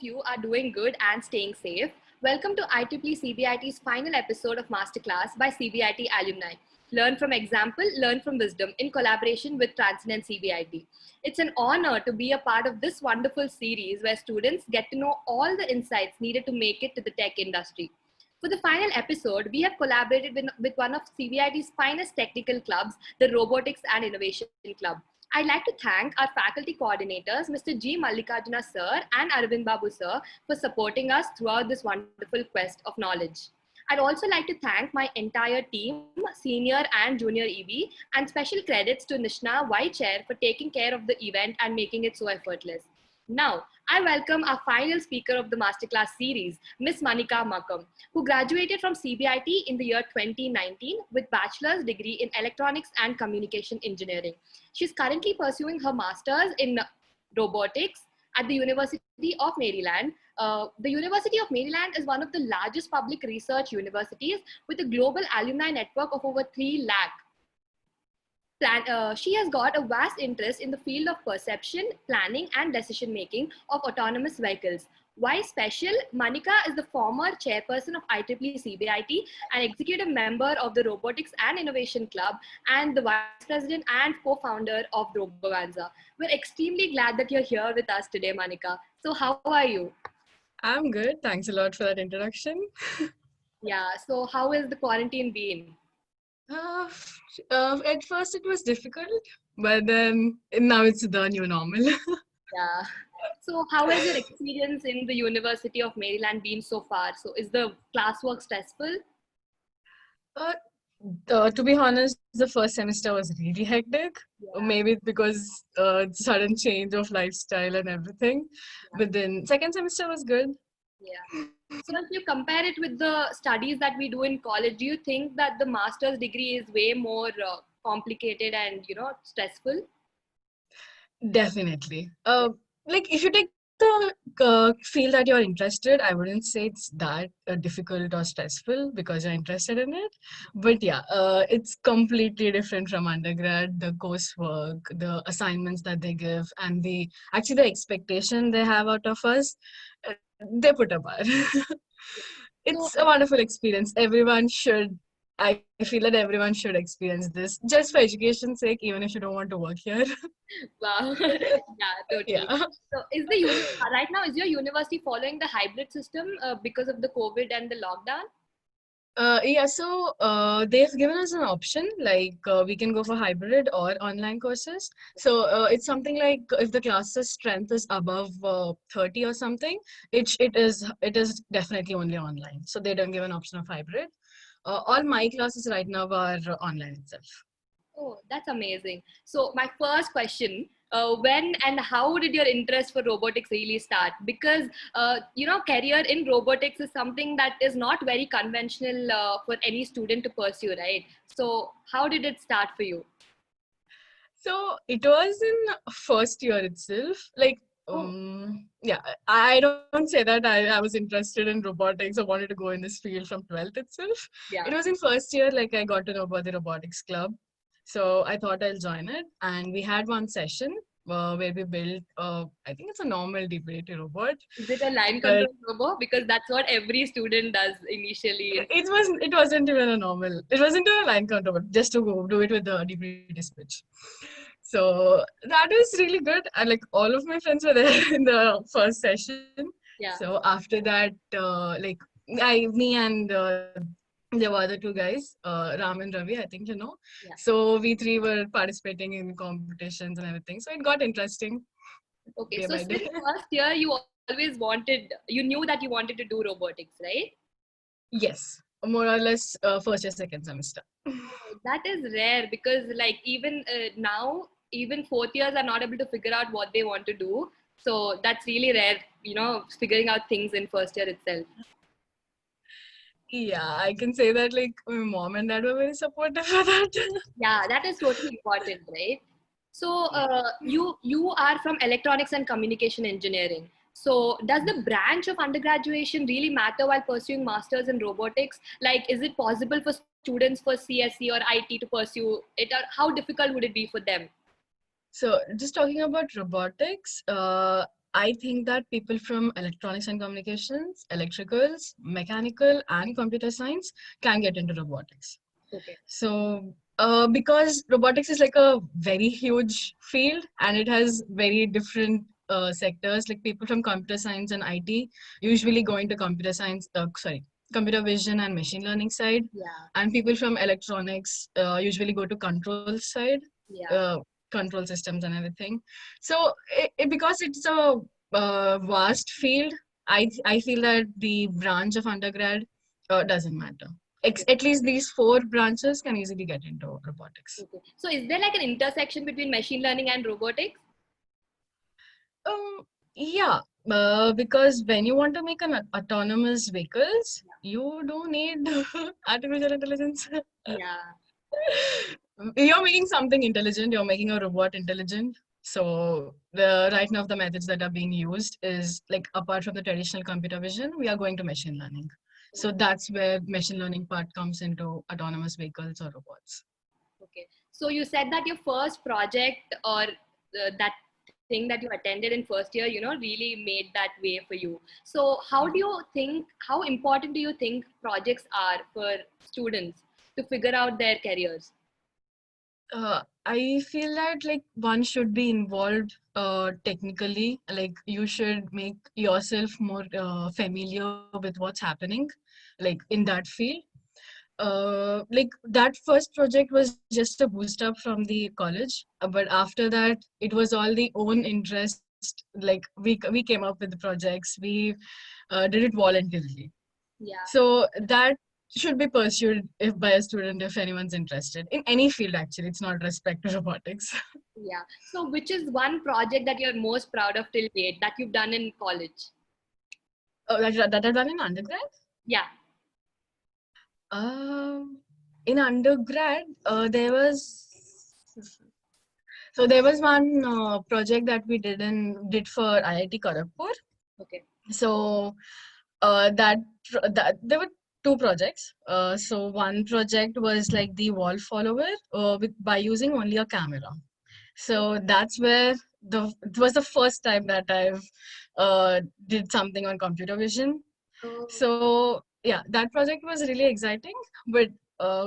you are doing good and staying safe. Welcome to IEEE CBIT's final episode of Masterclass by CBIT alumni. Learn from example, learn from wisdom in collaboration with Transcendent CBIT. It's an honor to be a part of this wonderful series where students get to know all the insights needed to make it to the tech industry. For the final episode, we have collaborated with one of CBIT's finest technical clubs, the Robotics and Innovation Club. I'd like to thank our faculty coordinators, Mr. G. Mallikarjuna sir and Arvind Babu sir, for supporting us throughout this wonderful quest of knowledge. I'd also like to thank my entire team, senior and junior EB, and special credits to Nishna Y Chair for taking care of the event and making it so effortless. Now, I welcome our final speaker of the Masterclass series, Miss Manika Makam, who graduated from CBIT in the year 2019 with bachelor's degree in Electronics and Communication Engineering. She's currently pursuing her master's in robotics at the University of Maryland. The University of Maryland is one of the largest public research universities with a global alumni network of over 3 lakh. She has got a vast interest in the field of perception, planning, and decision making of autonomous vehicles. Why special? Manika is the former chairperson of IEEE CBIT, an executive member of the Robotics and Innovation Club, and the vice president and co-founder of Roboganza. We're extremely glad that you're here with us today, Manika. So how are you? I'm good. Thanks a lot for that introduction. Yeah, so how has the quarantine been? At first it was difficult, but then now it's the new normal. Yeah. So how has your experience in the University of Maryland been so far? So is the classwork stressful? To be honest, the first semester was really hectic. Maybe because sudden change of lifestyle and everything. But then second semester was good. Yeah. So if you compare it with the studies that we do in college, do you think that the master's degree is way more complicated and, stressful? Definitely. Like if you take the field that you're interested, I wouldn't say it's that difficult or stressful because you're interested in it. But yeah, it's completely different from undergrad. The coursework, the assignments that they give, and the expectation they have out of us, they put a bar. It's a wonderful experience. I feel that everyone should experience this just for education's sake, even if you don't want to work here. Wow. Yeah, totally. Yeah. So right now, is your university following the hybrid system because of the COVID and the lockdown? Yeah, so they've given us an option like we can go for hybrid or online courses. So it's something like if the class's strength is above 30 or something, it is definitely only online. So they don't give an option of hybrid. All my classes right now are online itself. Oh, that's amazing. So my first question, when and how did your interest for robotics really start? Because, career in robotics is something that is not very conventional for any student to pursue, right? So how did it start for you? So it was in first year itself. Like, yeah, I don't say that I was interested in robotics or wanted to go in this field from 12th itself. Yeah. It was in first year, like I got to know about the robotics club. So I thought I'll join it. And we had one session where we built, I think it's a normal DPT robot. Is it a line But control robot? Because that's what every student does initially. it wasn't even a normal, it wasn't a line count robot, just to go do it with the DPT switch. So that was really good. And like all of my friends were there in the first session. Yeah. So after that, me and there were other two guys, Ram and Ravi, I think you know. Yeah. So we three were participating in competitions and everything. So it got interesting. Okay, Day so by day. since first year, you knew that you wanted to do robotics, right? Yes, more or less first or second semester. That is rare because like even now, even fourth years are not able to figure out what they want to do. So that's really rare, figuring out things in first year itself. Yeah, I can say that like my mom and dad were very supportive for that. Yeah, that is totally important, right? So you are from electronics and communication engineering. So does the branch of undergraduation really matter while pursuing masters in robotics? Like, is it possible for students for CSE or IT to pursue it, or how difficult would it be for them? So just talking about robotics, I think that people from electronics and communications, electricals, mechanical, and computer science can get into robotics. Okay. So, because robotics is like a very huge field and it has very different sectors, like people from computer science and IT usually go into computer vision and machine learning side, Yeah. and people from electronics usually go to control side, Yeah. uh, control systems and everything. So, because it's a vast field, I feel that the branch of undergrad doesn't matter. At least these four branches can easily get into robotics. Okay. So is there like an intersection between machine learning and robotics? Um, yeah, because when you want to make an autonomous vehicles, you do need artificial intelligence. Yeah. You're making something intelligent, you're making a robot intelligent. So the right now the methods that are being used is like apart from the traditional computer vision, we are going to machine learning. So that's where machine learning part comes into autonomous vehicles or robots. Okay. So you said that your first project or that thing that you attended in first year, really made that way for you. So how important do you think projects are for students to figure out their careers? I feel that like one should be involved technically, like you should make yourself more familiar with what's happening, like in that field. Like that first project was just a boost up from the college, but after that it was all the own interest. Like we came up with the projects, we did it voluntarily. Yeah. So that should be pursued if by a student if anyone's interested in any field. Actually, it's not respect to robotics. Yeah. So which is one project that you're most proud of till date that you've done in college? Oh, that I've done in undergrad. Yeah. Um, in undergrad, there was one project that we did for IIT Kharagpur. Okay. So that there were two projects. So one project was like the wall follower by using only a camera. So that's where it was the first time that I've did something on computer vision. Oh, So yeah, that project was really exciting, but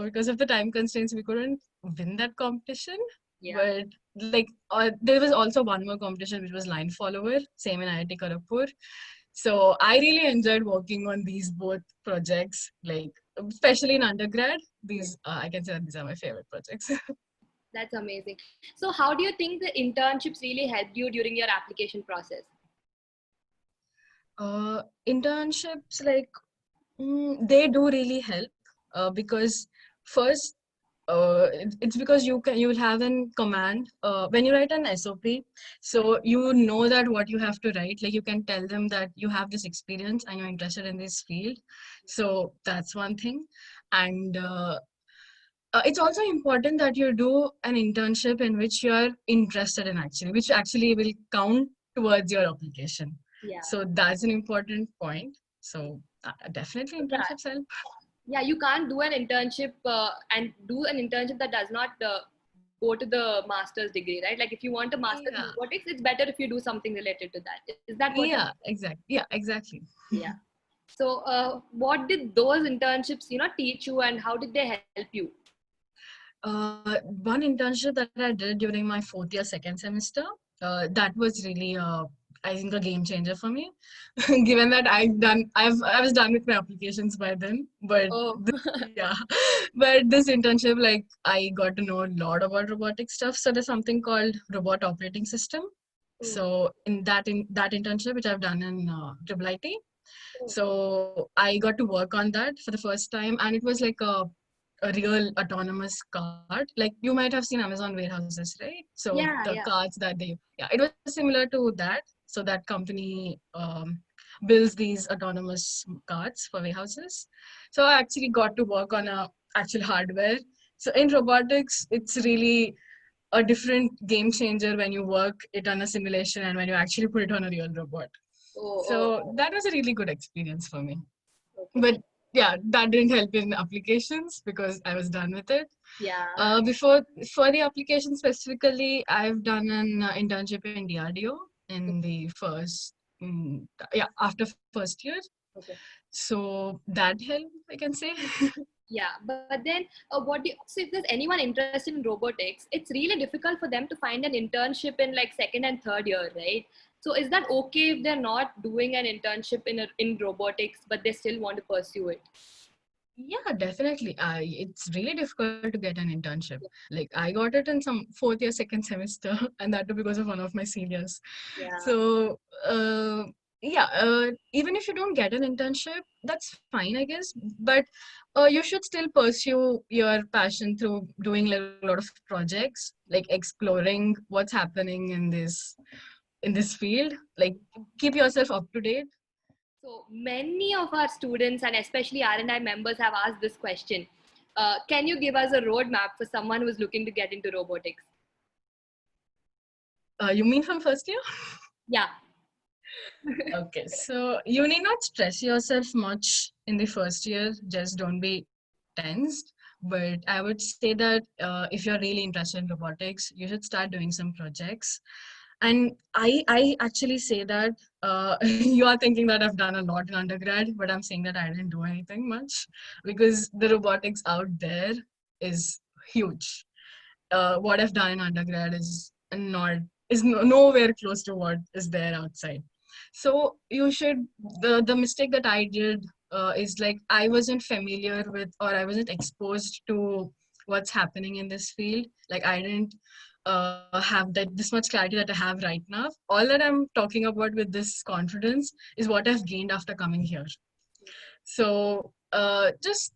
because of the time constraints, we couldn't win that competition. yeah. But like there was also one more competition which was line follower, same in IIT Kharagpur. So I really enjoyed working on these both projects, like especially in undergrad. Yeah. These I can say that these are my favorite projects. That's amazing. So how do you think the internships really helped you during your application process? Internships like they do really help because first it's because you'll have an command when you write an SOP, so you know that what you have to write, like you can tell them that you have this experience and you're interested in this field. So that's one thing. And it's also important that you do an internship in which you are interested in, actually, which actually will count towards your application. Yeah. So that's an important point. So definitely Yeah. internships help. Yeah, you can't do an internship and do an internship that does not go to the master's degree, right? Like if you want a master's in Yeah, robotics, it's better if you do something related to that. Is that what? yeah, exactly. Yeah, exactly. Yeah. So, what did those internships, teach you, and how did they help you? One internship that I did during my fourth year, second semester, that was really, I think, a game changer for me. Given that I was done with my applications by then, but Oh, yeah, but this internship, like, I got to know a lot about robotic stuff. So there's something called robot operating system. oh, So in that internship, which I've done in IIIT, oh. so I got to work on that for the first time, and it was like a real autonomous cart. Like you might have seen Amazon warehouses, right? So Yeah, the yeah. carts that yeah, it was similar to that. So that company builds these autonomous carts for warehouses. So I actually got to work on a actual hardware. So in robotics, it's really a different game changer when you work it on a simulation and when you actually put it on a real robot. Oh, oh, So that was a really good experience for me. okay. But yeah, that didn't help in applications because I was done with it. Yeah. Before for the application specifically, I've done an internship in DRDO. in the after first year. Okay. So that helped, I can say. Yeah, but then so if there's anyone interested in robotics, it's really difficult for them to find an internship in like second and third year, right? So is that okay if they're not doing an internship in robotics, but they still want to pursue it? Yeah, definitely. It's really difficult to get an internship. Like I got it in some fourth year, second semester, and that too because of one of my seniors. Yeah. So, yeah, even if you don't get an internship, that's fine, I guess. But you should still pursue your passion through doing like, a lot of projects, like exploring what's happening in this field. Like keep yourself up to date. So many of our students and especially R&I members have asked this question. Can you give us a roadmap for someone who's looking to get into robotics? You mean from first year? Yeah. Okay, so you need not stress yourself much in the first year. Just don't be tensed. But I would say that if you're really interested in robotics, you should start doing some projects. And I actually say that you are thinking that I've done a lot in undergrad, but I'm saying that I didn't do anything much because the robotics out there is huge. What I've done in undergrad is not nowhere close to what is there outside. So you should the mistake that I did is like I wasn't familiar with or I wasn't exposed to what's happening in this field. Like I didn't have that this much clarity that I have right now. All that I'm talking about with this confidence is what I've gained after coming here. So just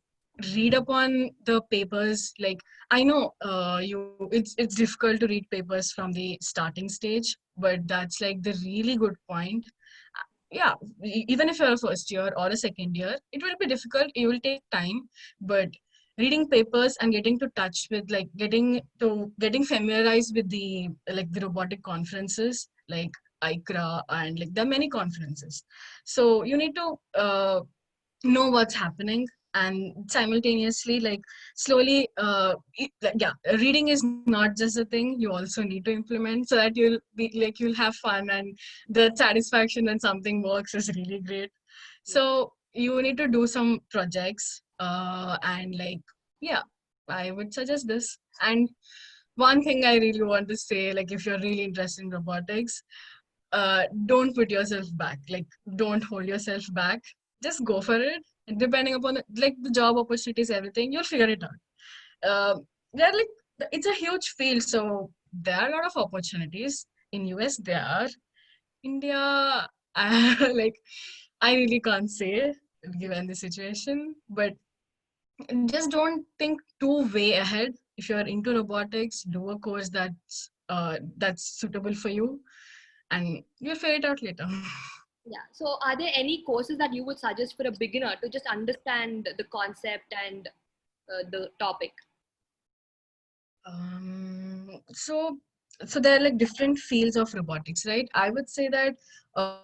read upon the papers. Like I know it's difficult to read papers from the starting stage, but that's like the really good point. Yeah, even if you're a first year or a second year, it will be difficult. It will take time, but reading papers and getting to touch with like getting familiarized with the like the robotic conferences like ICRA and like there are many conferences. So you need to know what's happening and simultaneously like slowly like, yeah, reading is not just a thing, you also need to implement so that you'll be like you'll have fun and the satisfaction when something works is really great. So you need to do some projects and like yeah, I would suggest this. And one thing I really want to say, like if you're really interested in robotics, don't put yourself back. Like, don't hold yourself back. Just go for it. And depending upon like the job opportunities, everything, you'll figure it out. They're like it's a huge field, so there are a lot of opportunities in US. There are India. Like, I really can't say given the situation, but just don't think too way ahead. If you're into robotics, do a course that's suitable for you, and you'll figure it out later. Yeah. So are there any courses that you would suggest for a beginner to just understand the concept and the topic? So there are like different fields of robotics, right? I would say that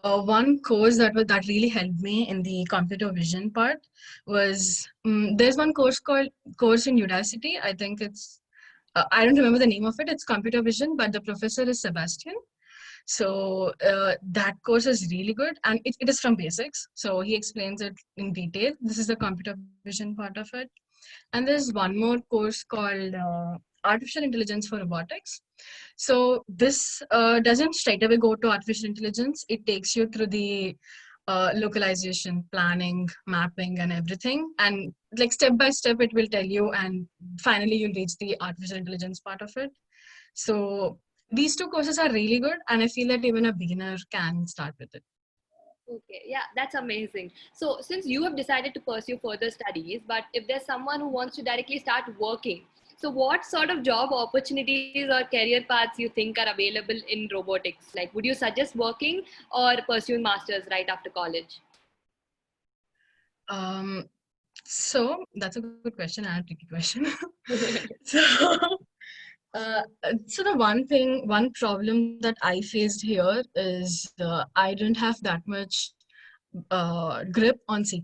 one course that really helped me in the computer vision part was there's one course in Udacity. I think it's I don't remember the name of it. It's computer vision, but the professor is Sebastian. So that course is really good, and it is from basics. So he explains it in detail. This is the computer vision part of it. And there's one more course called Artificial Intelligence for Robotics. So this doesn't straight away go to artificial intelligence. It takes you through the localization, planning, mapping, and everything. And like step by step, it will tell you, and finally you'll reach the artificial intelligence part of it. So these two courses are really good, and I feel that even a beginner can start with it. Okay, yeah, that's amazing. So, since you have decided to pursue further studies, but if there's someone who wants to directly start working, so what sort of job opportunities or career paths you think are available in robotics? Like, would you suggest working or pursuing masters right after college? Um, so that's a good question and a tricky question. So, so the one problem that I faced here is I didn't have that much grip on C++.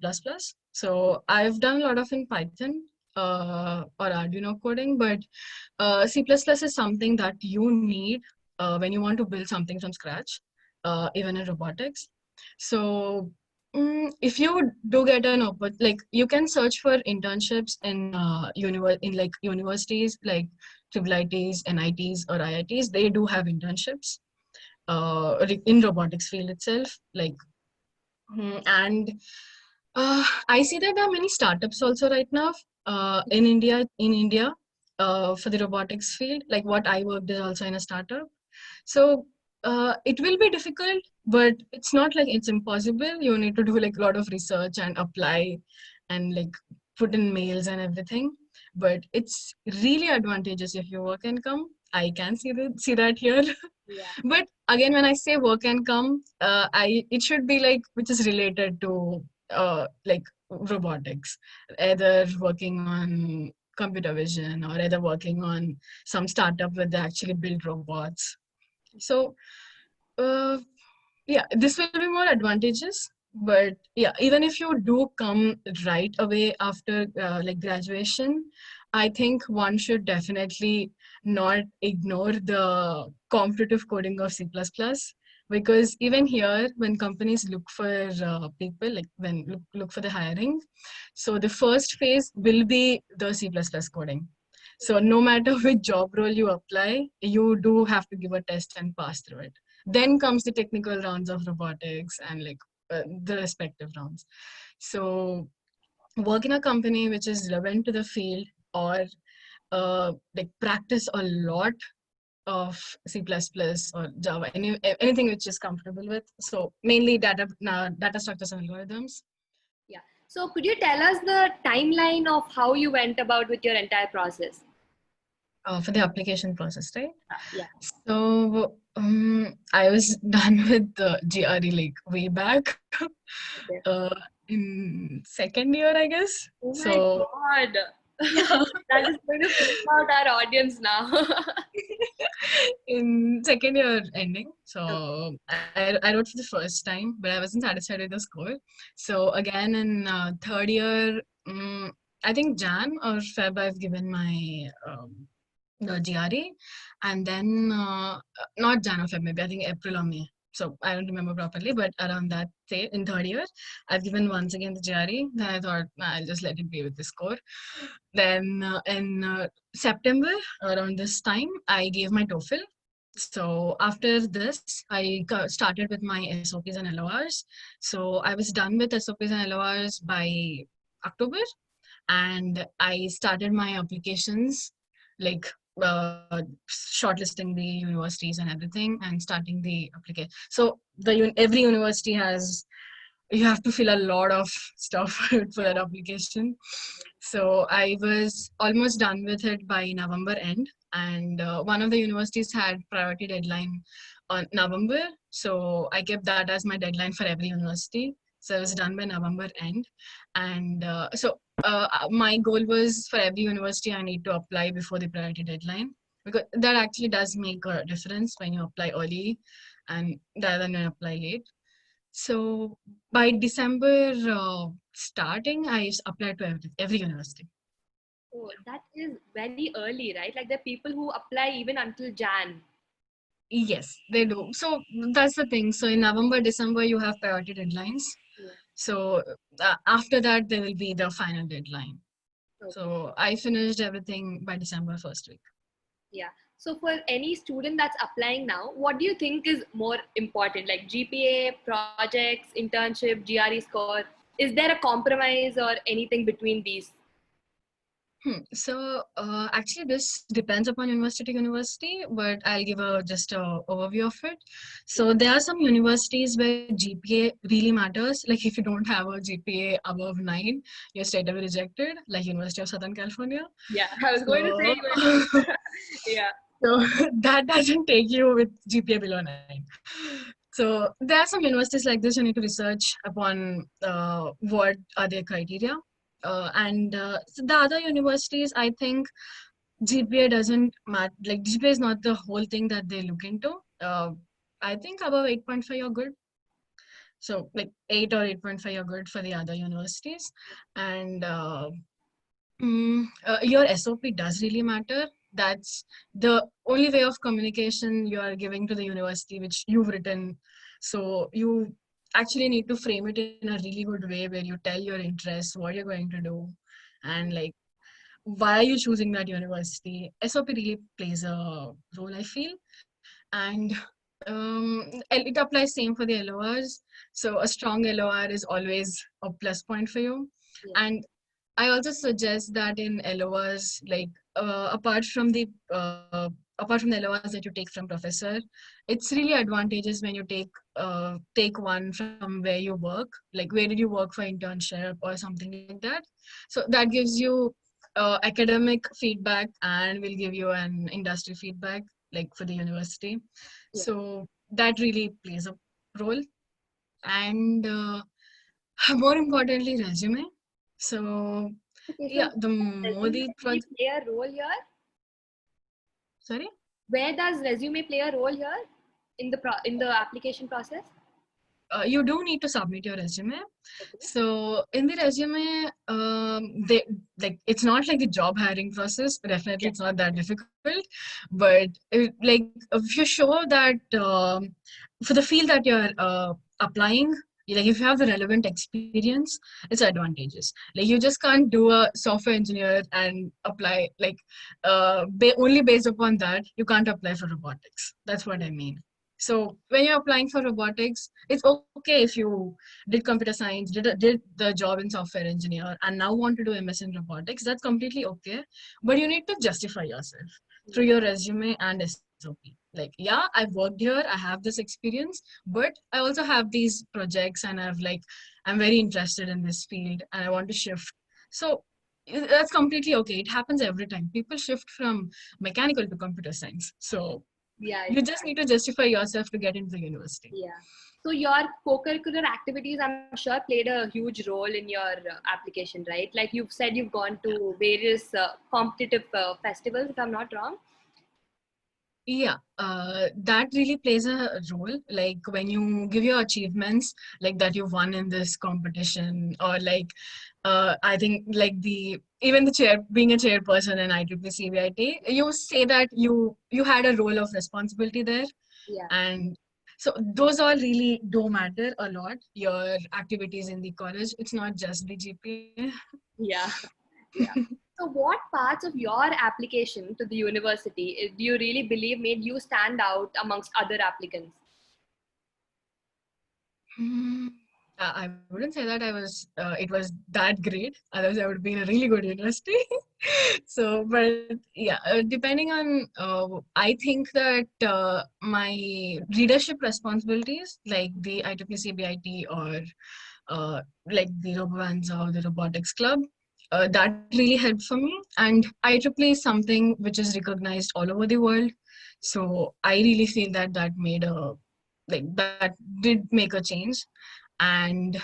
So I've done a lot of in Python or Arduino coding, but C++ is something that you need when you want to build something from scratch. even in robotics. So if you do get an like you can search for internships in in like universities like triple ITs, NITs, or IITs. They do have internships in robotics field itself. Like and I see that there are many startups also right now in India. For the robotics field, like what I worked is also in a startup. So it will be difficult, but it's not like it's impossible. You need to do like a lot of research and apply and like put in mails and everything. But it's really advantageous if you work and come. I can see that here. Yeah. But again, when I say work and come, I it should be like which is related to like robotics, either working on computer vision or either working on some startup where they actually build robots. So uh, yeah, this will be more advantageous. But yeah, even if you do come right away after like graduation, I think one should definitely not ignore the competitive coding of C++, because even here, when companies look for people, like when look for the hiring, so the first phase will be the C++ coding. So no matter which job role you apply, you do have to give a test and pass through it. Then comes the technical rounds of robotics and like the respective rounds. So work in a company which is relevant to the field, or like practice a lot of C++ or Java, anything which is comfortable with. So mainly data structures and algorithms. Yeah. So could you tell us the timeline of how you went about with your entire process? For the application process, right? Yeah. So I was done with the GRE like way back Okay. in second year, I guess. Oh my So God. yeah, That is going to flip out our audience now. in second year ending. Okay. So I wrote for the first time, but I wasn't satisfied with the score. So again in third year, I think Jan or Feb, I've given my the GRE, and then not Jan or Feb, maybe I think April or May. So I don't remember properly, but around that say in third year, I've given once again the GRE. Then I thought, "Nah, I'll just let it be with the score." Then in September around this time, I gave my TOEFL. So after this, I started with my SOPs and LORs. So I was done with SOPs and LORs by October, and I started my applications like shortlisting the universities and everything and starting the application. So every university has, you have to fill a lot of stuff for that application. So I was almost done with it by November end, and one of the universities had priority deadline on November, so I kept that as my deadline for every university. So I was done by November end, and my goal was for every university I need to apply before the priority deadline, because that actually does make a difference when you apply early and rather than apply late. So by December starting, applied to every university. Oh, that is very early, right? Like there are people who apply even until Jan. Yes, they do. So that's the thing. So in November, December, you have priority deadlines. Yeah. So after that, there will be the final deadline. Okay. So I finished everything by December first week. Yeah. So for any student that's applying now, what do you think is more important? Like GPA, projects, internship, GRE score? Is there a compromise or anything between these? So actually, this depends upon university to university, but I'll give a just a overview of it. So there are some universities where GPA really matters. Like if you don't have a GPA above 9, you're straight away rejected. Like University of Southern California. Yeah, I was going to say So you were. Yeah. so that doesn't take you with GPA below 9. So there are some universities like this. You need to research upon what are their criteria. So the other universities, I think GPA doesn't matter. Like GPA is not the whole thing that they look into. I think above 8.5 you're good. So like 8 or 8.5 you're good for the other universities. And your SOP does really matter. That's the only way of communication you are giving to the university, which you've written So you actually need to frame it in a really good way where you tell your interests, what you're going to do, and like why are you choosing that university. SOP really plays a role, I feel. And it applies same for the LORs. So a strong LOR is always a plus point for you. Yeah. And I also suggest that in LORs, like apart from the LORs that you take from professor, it's really advantageous when you take one from where you work, like where did you work for internship or something like that. So that gives you academic feedback and will give you an industry feedback, like for the university. Yeah. So that really plays a role. And more importantly, resume. So Okay, so yeah, the more resume the really project. play a role here? Sorry. Where does resume play a role here in the in the application process? You do need to submit your resume. Okay. So in the resume, they like it's not like the job hiring process. Definitely, Yeah. it's not that difficult. But like if you show that for the field that you're applying, like if you have the relevant experience, it's advantageous. Like you just can't do a software engineer and apply like only based upon that. You can't apply for robotics. That's what I mean. So when you're applying for robotics, it's okay if you did computer science, did the job in software engineer, and now want to do MS in robotics. That's completely okay. But you need to justify yourself through Yeah. your resume and SOP. Like, yeah, I've worked here, I have this experience, but I also have these projects, and I'm very interested in this field, and I want to shift. So that's completely okay. It happens every time. People shift from mechanical to computer science. So Yeah. you just need to justify yourself to get into the university. Yeah. So your co-curricular activities, I'm sure, played a huge role in your application, right? Like you've said, you've gone to various competitive festivals, if I'm not wrong. Yeah, that really plays a role. Like when you give your achievements, like that you won in this competition, or like I think like the even the chair being a chairperson in IEEE CBIT, you say that you had a role of responsibility there, Yeah. and so those all really do matter a lot. Your activities in the college, it's not just the GPA. Yeah. Yeah. So, what parts of your application to the university do you really believe made you stand out amongst other applicants? Hmm. I wouldn't say that it was that great. Otherwise, I would be in a really good university. So, but yeah, depending on, I think that my readership responsibilities, like the IEEE CBIT or like the Robobanza or the Robotics Club, that really helped for me. And IEEE is something which is recognized all over the world. So I really feel that that made a that did make a change. And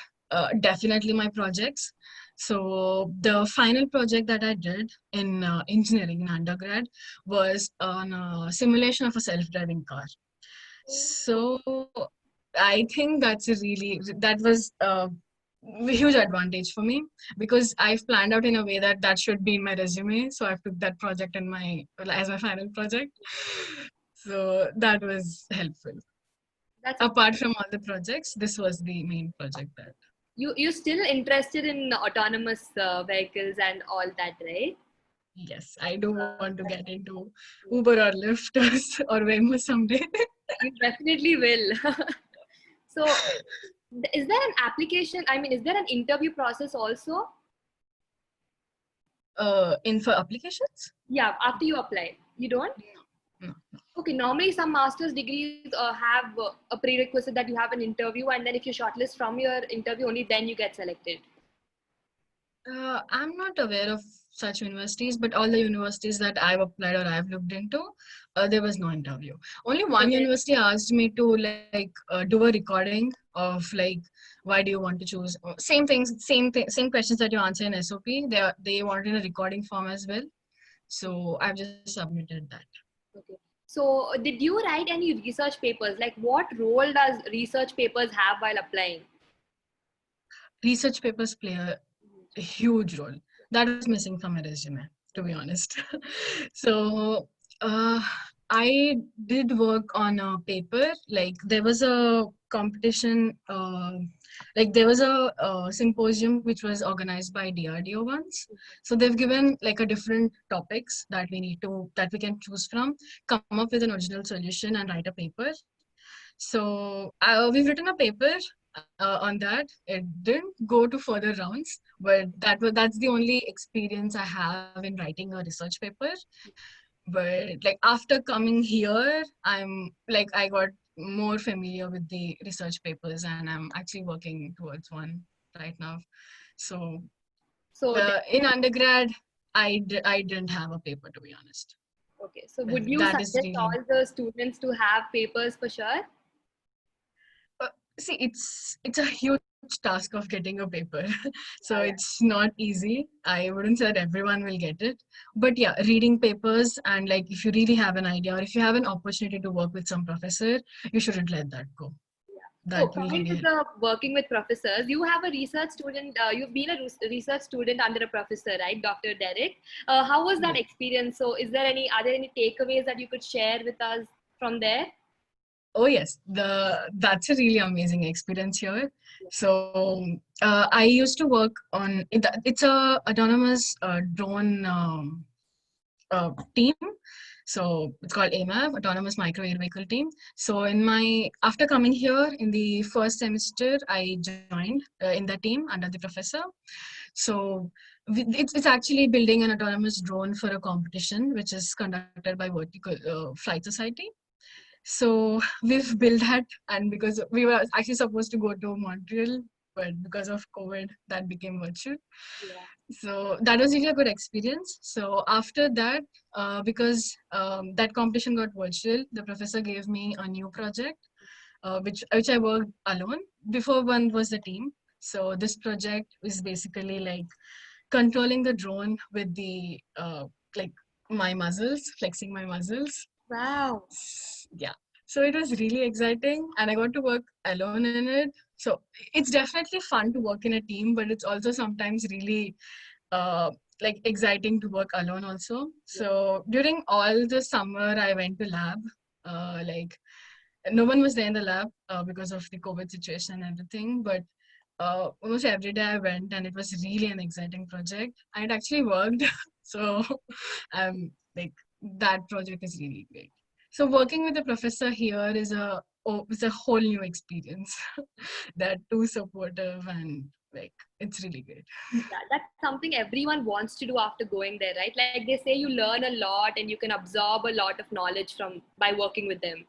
definitely my projects. So the final project that I did in engineering in undergrad was on a simulation of a self-driving car. So I think that was a huge advantage for me, because I've planned out in a way that that should be in my resume. So I've took that project as my final project. So that was helpful. That's Apart from all the projects, this was the main project that. you still interested in autonomous vehicles and all that, right? Yes, I do want to get That's- into Uber or Lyft or Waymo someday. You definitely will. So, is there an application? I mean, is there an interview process also? In for applications? Yeah, after you apply, you don't. No. Okay, normally some master's degrees have a prerequisite that you have an interview, and then if you shortlist from your interview, only then you get selected. I'm not aware of such universities, but all the universities that I've applied or I've looked into, there was no interview. Only one Okay. university asked me to do a recording of like why do you want to choose same things, same questions that you answer in SOP. They wanted a recording form as well, so I've just submitted that. Okay. So, did you write any research papers? Like, what role does research papers have while applying? Research papers play a huge role. That was missing from my resume, to be honest. So, uh, I did work on a paper. Like there was a competition, like there was a, symposium which was organized by DRDO once. So they've given like a different topics that that we can choose from, come up with an original solution and write a paper. So we've written a paper on that. It didn't go to further rounds, but that's the only experience I have in writing a research paper. But like after coming here, I got more familiar with the research papers, and I'm actually working towards one right now. So So, in undergrad, I didn't have a paper, to be honest. okay. So would you That is suggest really, all the students to have papers for sure? see, it's a huge task of getting a paper. So Yeah, it's not easy. I wouldn't say that everyone will get it, but yeah, reading papers, and like if you really have an idea or if you have an opportunity to work with some professor, you shouldn't let that go. yeah. That So will coming to really, the working with professors, you have a research student. You've been a research student under a professor, right, Dr. Derek? How was that yeah. experience? So, are there any takeaways that you could share with us from there? Oh yes, that's a really amazing experience here. So I used to work on it's a autonomous drone team. So it's called AMAV, Autonomous Micro Air Vehicle Team. So after coming here in the first semester, I joined in the team under the professor. So it's actually building an autonomous drone for a competition, which is conducted by Vertical Flight Society. So we've built that, and because we were actually supposed to go to Montreal, but because of COVID, that became virtual. Yeah. So that was really a good experience. So after that, because that competition got virtual, the professor gave me a new project, which I worked alone. Before one was the team. So this project is basically like controlling the drone with the like my muscles, flexing my muscles. Wow. Yeah. So it was really exciting, and I got to work alone in it. So it's definitely fun to work in a team, but it's also sometimes really uh, like exciting to work alone also. So during all the summer, I went to lab. Like no one was there in the lab because of the COVID situation and everything, but almost every day I went, and it was really an exciting project. And it actually worked. So like that project is really great. So working with a professor here is a whole new experience. They're too supportive, and like it's really great. Yeah, that's something everyone wants to do after going there, right? Like they say, you learn a lot and you can absorb a lot of knowledge from by working with them.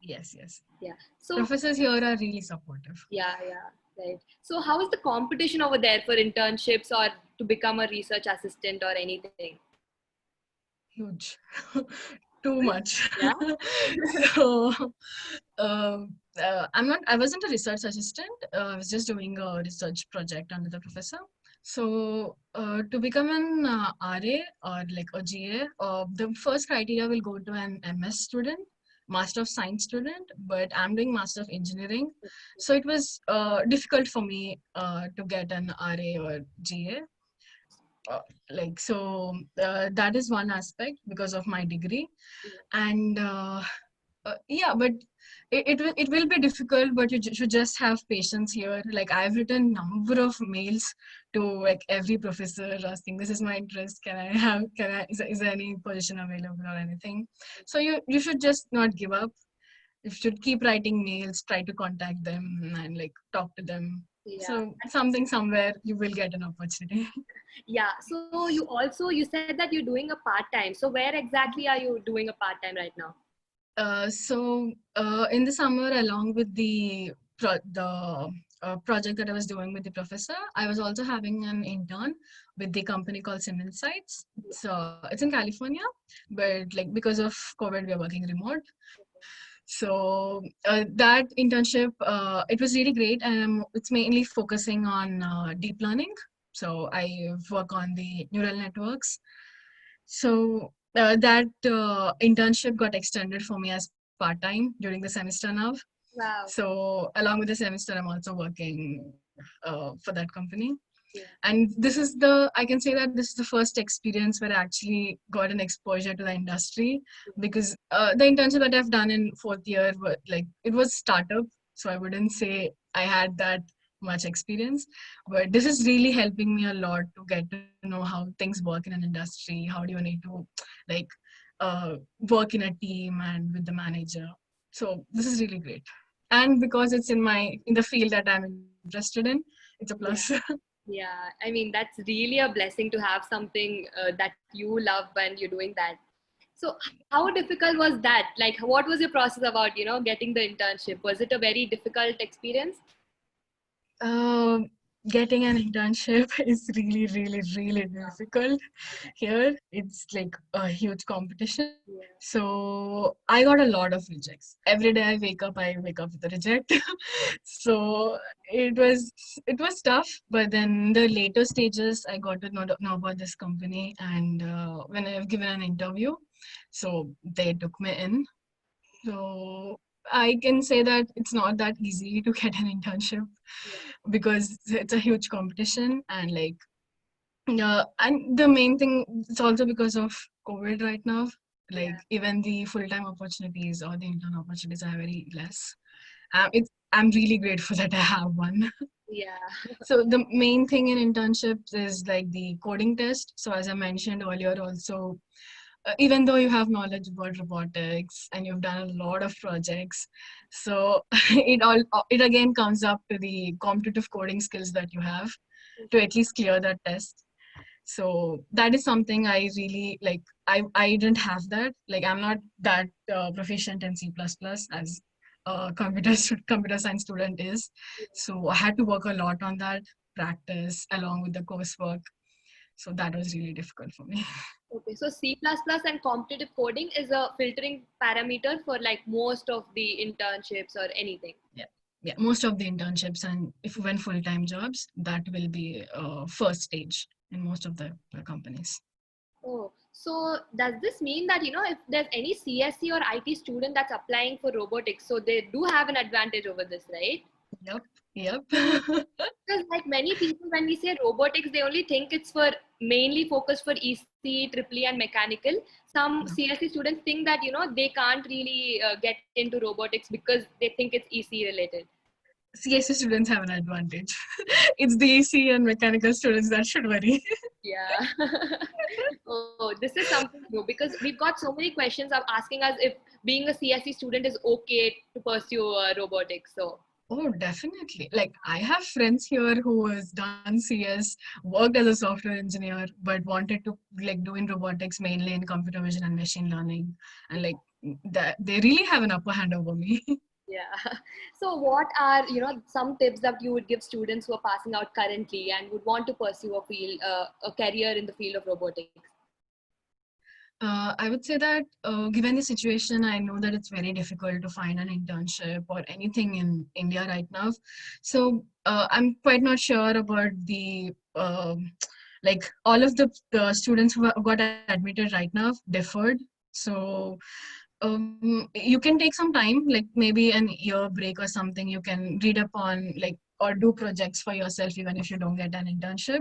Yes, yes. Yeah. So Professors here are really supportive. yeah, yeah, right. So how is the competition over there for internships or to become a research assistant or anything? Huge. Too much. Yeah. So I wasn't a research assistant. I was just doing a research project under the professor. So to become an RA or like a GA, the first criteria will go to an MS student, Master of Science student, but I'm doing Master of Engineering. So it was difficult for me to get an RA or GA. uh, that is one aspect because of my degree. And yeah, but it will be difficult, but you should just have patience here. Like I've written number of mails to like every professor asking, this is my interest, is there any position available or anything. So you should just not give up. You should keep writing mails, try to contact them and like talk to them. Yeah. So something somewhere you will get an opportunity. Yeah. So you said that you're doing a part time. So where exactly are you doing a part time right now? In the summer, along with the project that I was doing with the professor, I was also having an intern with the company called Sim Insights. It's in California, but like because of COVID, we are working remote. So that internship, it was really great, and it's mainly focusing on deep learning. So I work on the neural networks. So that internship got extended for me as part-time during the semester now. Wow. So along with the semester, I'm also working for that company. Yeah. And this is the, I can say that this is the first experience where I actually got an exposure to the industry, because the internship that I've done in fourth year, like it was startup, so I wouldn't say I had that much experience, but this is really helping me a lot to get to know how things work in an industry. How do you need to like work in a team and with the manager. So this is really great, and because it's in the field that I'm interested in, it's a plus. Yeah. Yeah, I mean, that's really a blessing to have something that you love when you're doing that. So, how difficult was that? Like, what was your process about, getting the internship? Was it a very difficult experience? Um, Getting an internship is really, really, really difficult here. It's like a huge competition. Yeah. So I got a lot of rejects. Every day I wake up with a reject. So it was tough. But then the later stages, I got to know about this company, and when I've given an interview, so they took me in. So I can say that it's not that easy to get an internship because it's a huge competition, and like and the main thing, it's also because of COVID right now. Like Yeah. even the full-time opportunities or the intern opportunities are very less. I'm really grateful that I have one. Yeah. So the main thing in internships is like the coding test. So as I mentioned earlier, also even though you have knowledge about robotics and you've done a lot of projects, so it again comes up to the competitive coding skills that you have to at least clear that test. So that is something I really like. I didn't have that. Like I'm not that proficient in C++ as a computer science student is. So I had to work a lot on that, practice along with the coursework. So that was really difficult for me. Okay, so C++ and competitive coding is a filtering parameter for like most of the internships or anything. Yeah. Yeah, most of the internships, and if you went full-time jobs, that will be first stage in most of the companies. Oh, so does this mean that, if there's any CSC or IT student that's applying for robotics, so they do have an advantage over this, right? Yep, yep. Because like many people, when we say robotics, they only think it's for mainly focused for EC, Triple E, and mechanical. Some No. CSC students think that, they can't really get into robotics because they think it's EC related. CSE students have an advantage. It's the EC and mechanical students that should worry. Yeah. Oh, this is something new because we've got so many questions of asking us if being a CSE student is okay to pursue robotics. So, Oh, definitely. Like I have friends here who has done CS, worked as a software engineer, but wanted to like do in robotics mainly in computer vision and machine learning, and like that they really have an upper hand over me. yeah. So, what are some tips that you would give students who are passing out currently and would want to pursue a career in the field of robotics? I would say that given the situation, I know that it's very difficult to find an internship or anything in India right now. So I'm quite not sure about the like all of the students who got admitted right now deferred. So you can take some time, like maybe an year break or something. You can read up on like or do projects for yourself even if you don't get an internship.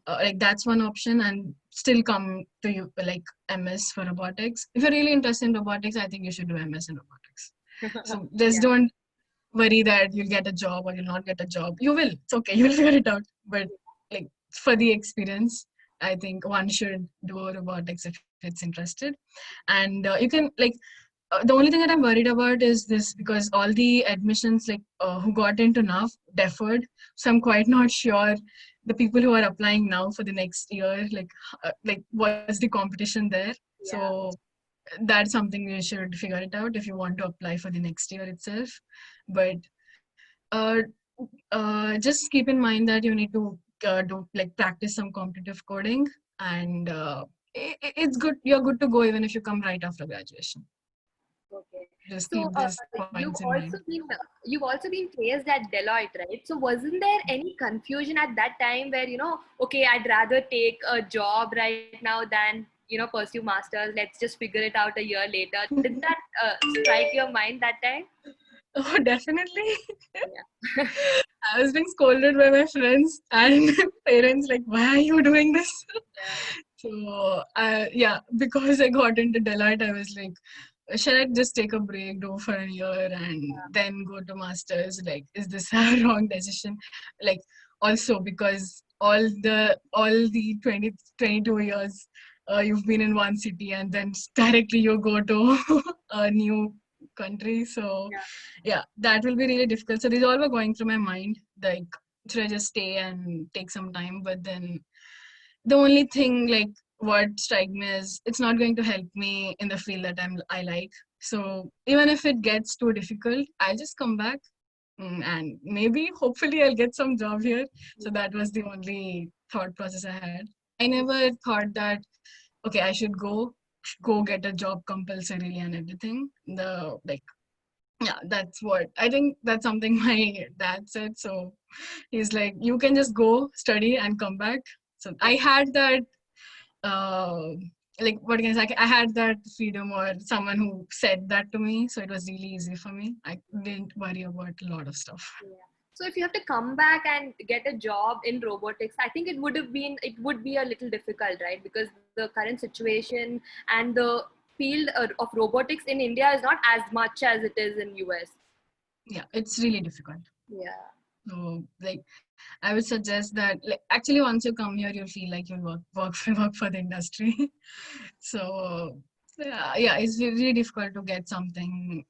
Like that's one option, and still come to you like MS for robotics. If you're really interested in robotics, I think you should do MS in robotics. So just Yeah. don't worry that you'll get a job or you'll not get a job. You will. It's okay. You'll figure it out. But like for the experience, I think one should do robotics if it's interested. And you can like the only thing that I'm worried about is this, because all the admissions like who got into now deferred. So I'm quite not sure the people who are applying now for the next year, like what's the competition there. Yeah. So that's something you should figure it out if you want to apply for the next year itself. But uh, just keep in mind that you need to do like practice some competitive coding, and it's good. You're good to go even if you come right after graduation. Okay. Just So keep these you've points in also mind. been you've also been placed at Deloitte, right? So wasn't there any confusion at that time where okay, I'd rather take a job right now than pursue masters. Let's just figure it out a year later. Did that strike your mind that time? Oh, definitely. Yeah. I was being scolded by my friends and parents, like, why are you doing this? Yeah. So, yeah, because I got into Deloitte, I was like, should I just take a break, do for a year, and then go to masters? Like, is this a wrong decision? Like, also because all the 22 years you've been in one city, and then directly you go to a new country. So, Yeah. yeah, that will be really difficult. So these all were going through my mind, like, should I just stay and take some time? But then the only thing, like, what strike me is it's not going to help me in the field that I like. So even if it gets too difficult, I'll just come back, and maybe hopefully I'll get some job here. So that was the only thought process I had. I never thought that okay, I should go get a job compulsorily and everything. The like Yeah, that's what I think. That's something my dad said. So he's like, you can just go study and come back. So I had that, uh, like, what can I say? I had that freedom, or someone who said that to me. So it was really easy for me. I didn't worry about a lot of stuff. Yeah. So if you have to come back and get a job in robotics, I think it would be a little difficult, right? Because the current situation and the field of robotics in India is not as much as it is in US. Yeah, it's really difficult. Yeah. So, like, I would suggest that, like, actually, once you come here, you'll feel like you'll work for the industry. So, yeah, it's really difficult to get something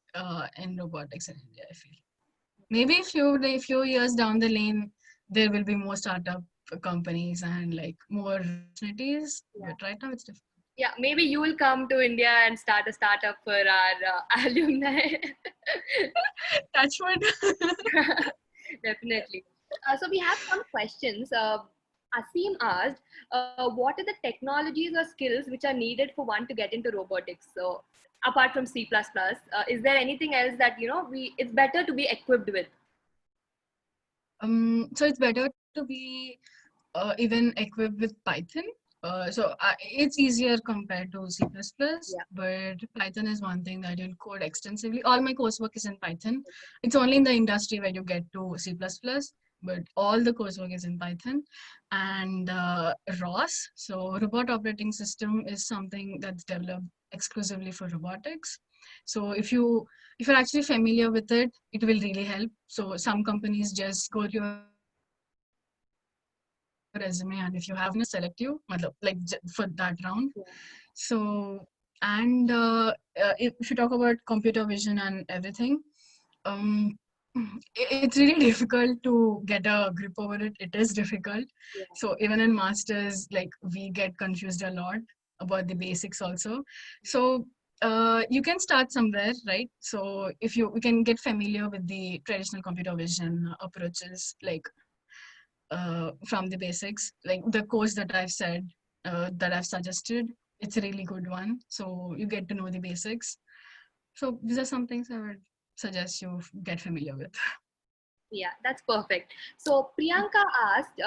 in robotics in India, I feel. Maybe a few years down the lane, there will be more startup companies and like more opportunities. Yeah. But right now, it's difficult. Yeah, maybe you will come to India and start a startup for our alumni. Touch wood. Definitely. So we have some questions. Asim asked, what are the technologies or skills which are needed for one to get into robotics? So apart from C++, is there anything else that, it's better to be equipped with? So it's better to be even equipped with Python. It's easier compared to C++, Yeah. but Python is one thing that you'll code extensively. All my coursework is in Python. It's only in the industry where you get to C++, but all the coursework is in Python. And ROS, so Robot Operating System, is something that's developed exclusively for robotics. So if you're actually familiar with it, it will really help. So some companies just go to your resume, and if you have enough skills, they'll select you, for that round. So, and if you talk about computer vision and everything, um, it's really difficult to get a grip over it. It is difficult. Yeah. So even in masters, like, we get confused a lot about the basics also. So you can start somewhere, right? So if you we can get familiar with the traditional computer vision approaches, like, from the basics, like the course that I've said, that I've suggested, it's a really good one. So you get to know the basics. So these are some things I would suggest you get familiar with. Yeah, that's perfect. So Priyanka asked,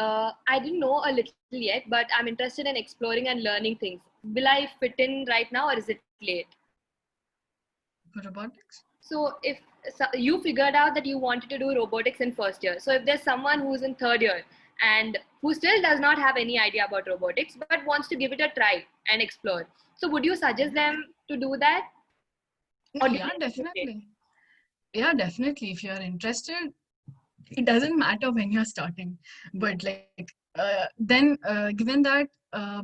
I didn't know a little yet, but I'm interested in exploring and learning things. Will I fit in right now or is it late? For robotics? So if you figured out that you wanted to do robotics in first year, so if there's someone who's in third year and who still does not have any idea about robotics but wants to give it a try and explore, so would you suggest them to do that, or do you Yeah, think it's late? definitely. Yeah, definitely. If you're interested, it doesn't matter when you're starting. But like, given that,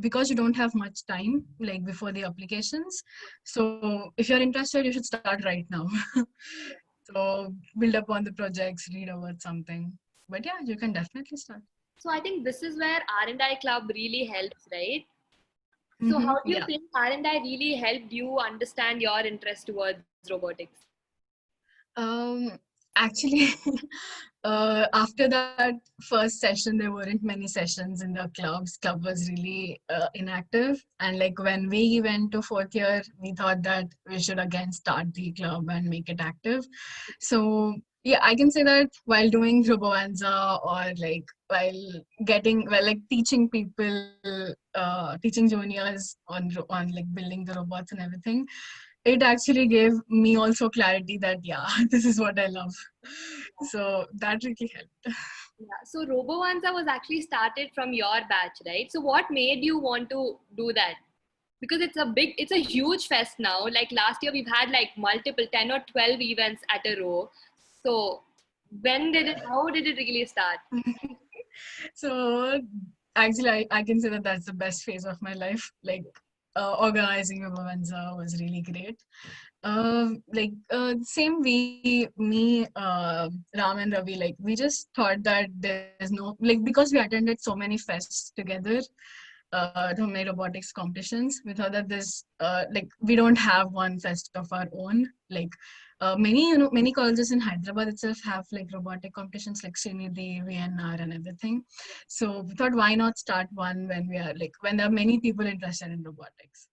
because you don't have much time, like, before the applications, so if you're interested, you should start right now. So build up on the projects, read about something. But yeah, you can definitely start. So I think this is where R&I Club really helps, right? So how do you Yeah. think R&I really helped you understand your interest towards robotics? Um, Actually, after that first session, there weren't many sessions in the clubs. Club was really inactive. And like, when we went to fourth year, we thought that we should again start the club and make it active. So Yeah, I can say that while doing Roboanza or like while teaching people, teaching juniors on like building the robots and everything, it actually gave me also clarity that yeah, this is what I love. So that really helped. Yeah. So RoboAnza was actually started from your batch, right? So what made you want to do that? Because it's a huge fest now. Like last year, we've had like multiple 10 or 12 events at a row. So how did it really start? So actually, I can say that that's the best phase of my life. Like organizing Roboanza was really great. Same me, Ram and Ravi, like we just thought that there's no, like, because we attended so many fests together, so many robotics competitions, we thought that we don't have one fest of our own. Like many colleges in Hyderabad itself have like robotic competitions like Srinidhi, VNR and everything. So we thought why not start one when there are many people interested in robotics.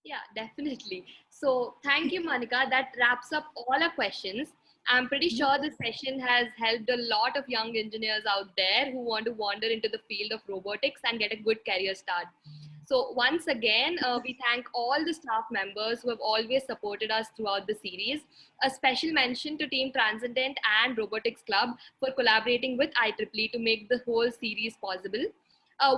Yeah, definitely. So thank you, Monica. That wraps up all our questions. I'm pretty sure this session has helped a lot of young engineers out there who want to wander into the field of robotics and get a good career start. So once again, we thank all the staff members who have always supported us throughout the series. A special mention to Team Transcendent and Robotics Club for collaborating with IEEE to make the whole series possible.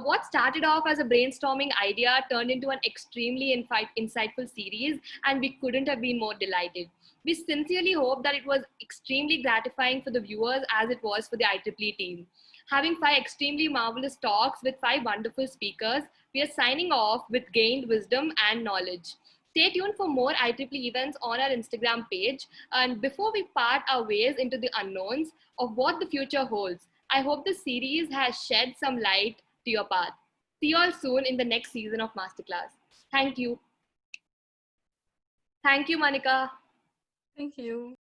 What started off as a brainstorming idea turned into an extremely insightful series, and we couldn't have been more delighted. We sincerely hope that it was extremely gratifying for the viewers as it was for the IEEE team. Having five extremely marvelous talks with five wonderful speakers, we are signing off with gained wisdom and knowledge. Stay tuned for more IEEE events on our Instagram page. And before we part our ways into the unknowns of what the future holds, I hope the series has shed some light to your path. See you all soon in the next season of Masterclass. Thank you. Thank you, Monica. Thank you.